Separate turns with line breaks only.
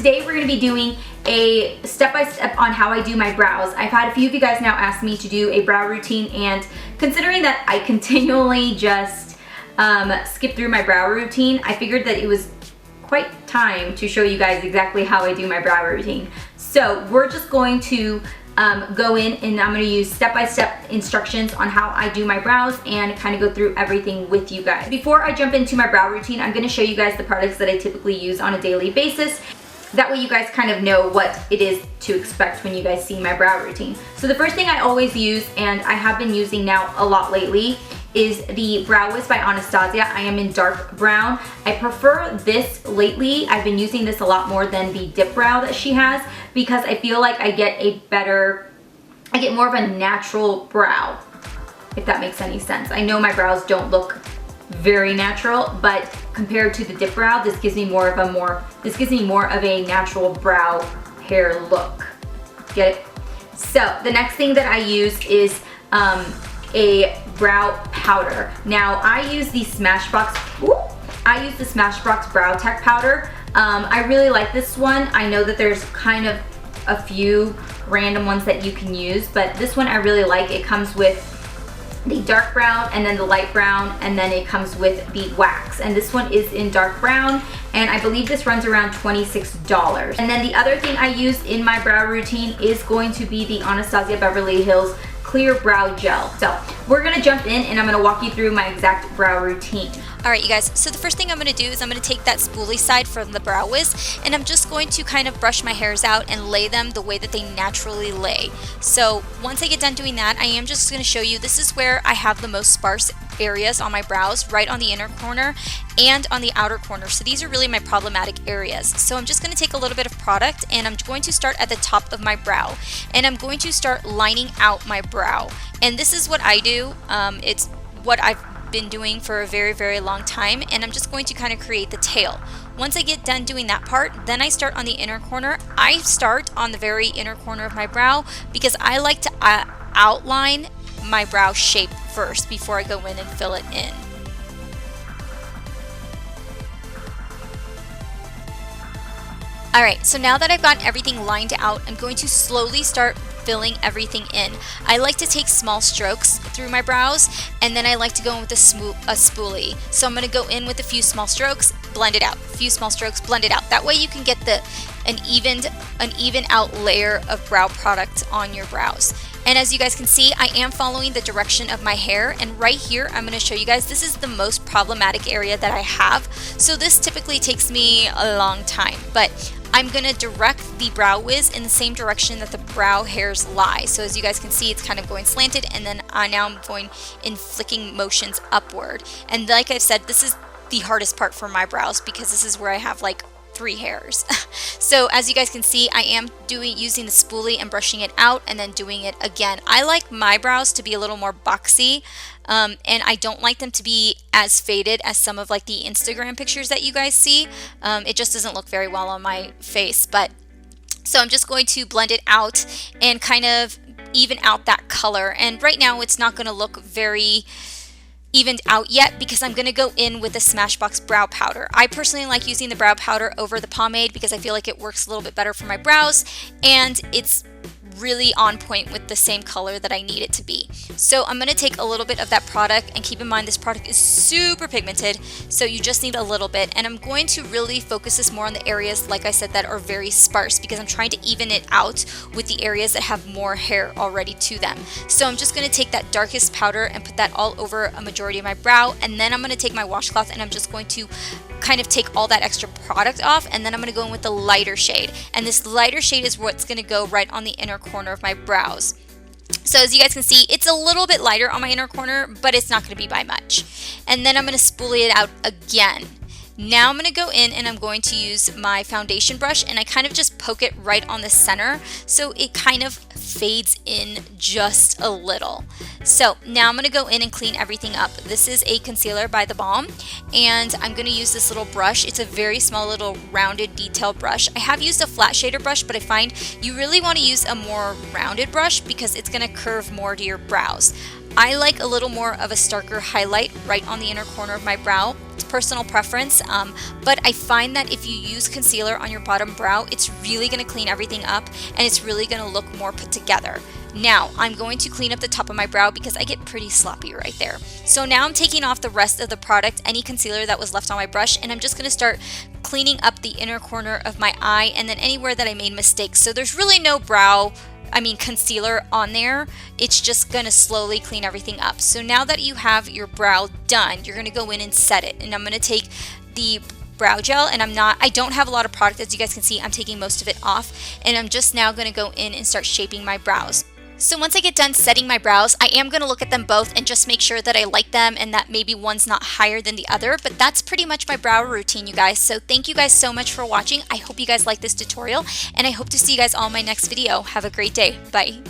today we're going to be doing a step-by-step on how I do my brows. I've had a few of you guys now ask me to do a brow routine, and considering that I continually just skip through my brow routine, I figured that it was quite time to show you guys exactly how I do my brow routine. So we're just going to go in and I'm going to use step-by-step instructions on how I do my brows and kind of go through everything with you guys. Before I jump into my brow routine, I'm going to show you guys the products that I typically use on a daily basis. That way you guys kind of know what it is to expect when you guys see my brow routine. So the first thing I always use, and I have been using now a lot lately, is the Brow Wiz by Anastasia. I am in dark brown. I prefer this lately. I've been using this a lot more than the dip brow that she has because I feel like I get more of a natural brow, if that makes any sense. I know my brows don't look very natural, but compared to the dip brow, this gives me more of a natural brow hair look. Get it? So the next thing that I use is a brow powder. Now I use the Smashbox Brow Tech powder. I really like this one. I know that there's kind of a few random ones that you can use, but this one I really like. It comes with the dark brown and then the light brown, and then it comes with the wax, and this one is in dark brown, and I believe this runs around $26. And then the other thing I use in my brow routine is going to be the Anastasia Beverly Hills Clear Brow Gel. So we're gonna jump in and I'm gonna walk you through my exact brow routine.
Alright you guys, so the first thing I'm going to do is I'm going to take that spoolie side from the Brow Wiz and I'm just going to kind of brush my hairs out and lay them the way that they naturally lay. So once I get done doing that, I am just going to show you, this is where I have the most sparse areas on my brows, right on the inner corner and on the outer corner. So these are really my problematic areas. So I'm just going to take a little bit of product and I'm going to start at the top of my brow and I'm going to start lining out my brow. And this is what I do. It's what I've been doing for a very long time, and I'm just going to kind of create the tail. Once I get done doing that part, then I start on the inner corner. I start on the very inner corner of my brow because I like to outline my brow shape first before I go in and fill it in. Alright, so now that I've got everything lined out, I'm going to slowly start filling everything in. I like to take small strokes through my brows, and then I like to go in with a spoolie. So I'm going to go in with a few small strokes, blend it out. A few small strokes, blend it out. That way you can get an even out layer of brow product on your brows. And as you guys can see, I am following the direction of my hair, and right here I'm going to show you guys, this is the most problematic area that I have. So this typically takes me a long time, but I'm going to direct the Brow Wiz in the same direction that the brow hairs lie. So as you guys can see, it's kind of going slanted, and then now I'm going in flicking motions upward. And like I've said, this is the hardest part for my brows because this is where I have like 3 hairs. So as you guys can see, I am using the spoolie and brushing it out and then doing it again. I like my brows to be a little more boxy, and I don't like them to be as faded as some of like the Instagram pictures that you guys see. It just doesn't look very well on my face, but so I'm just going to blend it out and kind of even out that color. And right now it's not going to look very evened out yet because I'm going to go in with the Smashbox brow powder. I personally like using the brow powder over the pomade because I feel like it works a little bit better for my brows, and it's really on point with the same color that I need it to be. So I'm going to take a little bit of that product, and keep in mind this product is super pigmented, so you just need a little bit, and I'm going to really focus this more on the areas, like I said, that are very sparse because I'm trying to even it out with the areas that have more hair already to them. So I'm just going to take that darkest powder and put that all over a majority of my brow, and then I'm going to take my washcloth and I'm just going to kind of take all that extra product off, and then I'm going to go in with the lighter shade, and this lighter shade is what's going to go right on the inner corner of my brows. So as you guys can see, it's a little bit lighter on my inner corner, but it's not going to be by much. And then I'm going to spoolie it out again. Now I'm going to go in and I'm going to use my foundation brush, and I kind of just poke it right on the center so it kind of fades in just a little. So now I'm going to go in and clean everything up. This is a concealer by theBalm, and I'm going to use this little brush. It's a very small little rounded detail brush. I have used a flat shader brush, but I find you really want to use a more rounded brush because it's going to curve more to your brows. I like a little more of a starker highlight right on the inner corner of my brow. It's personal preference, but I find that if you use concealer on your bottom brow, it's really going to clean everything up and it's really going to look more put together. Now, I'm going to clean up the top of my brow because I get pretty sloppy right there. So now I'm taking off the rest of the product, any concealer that was left on my brush, and I'm just going to start cleaning up the inner corner of my eye and then anywhere that I made mistakes. So there's really no concealer on there. It's just going to slowly clean everything up. So now that you have your brow done, you're going to go in and set it. And I'm going to take the brow gel, and I don't have a lot of product, as you guys can see. I'm taking most of it off, and I'm just now going to go in and start shaping my brows. So once I get done setting my brows, I am going to look at them both and just make sure that I like them and that maybe one's not higher than the other. But that's pretty much my brow routine, you guys. So thank you guys so much for watching. I hope you guys like this tutorial, and I hope to see you guys all in my next video. Have a great day. Bye.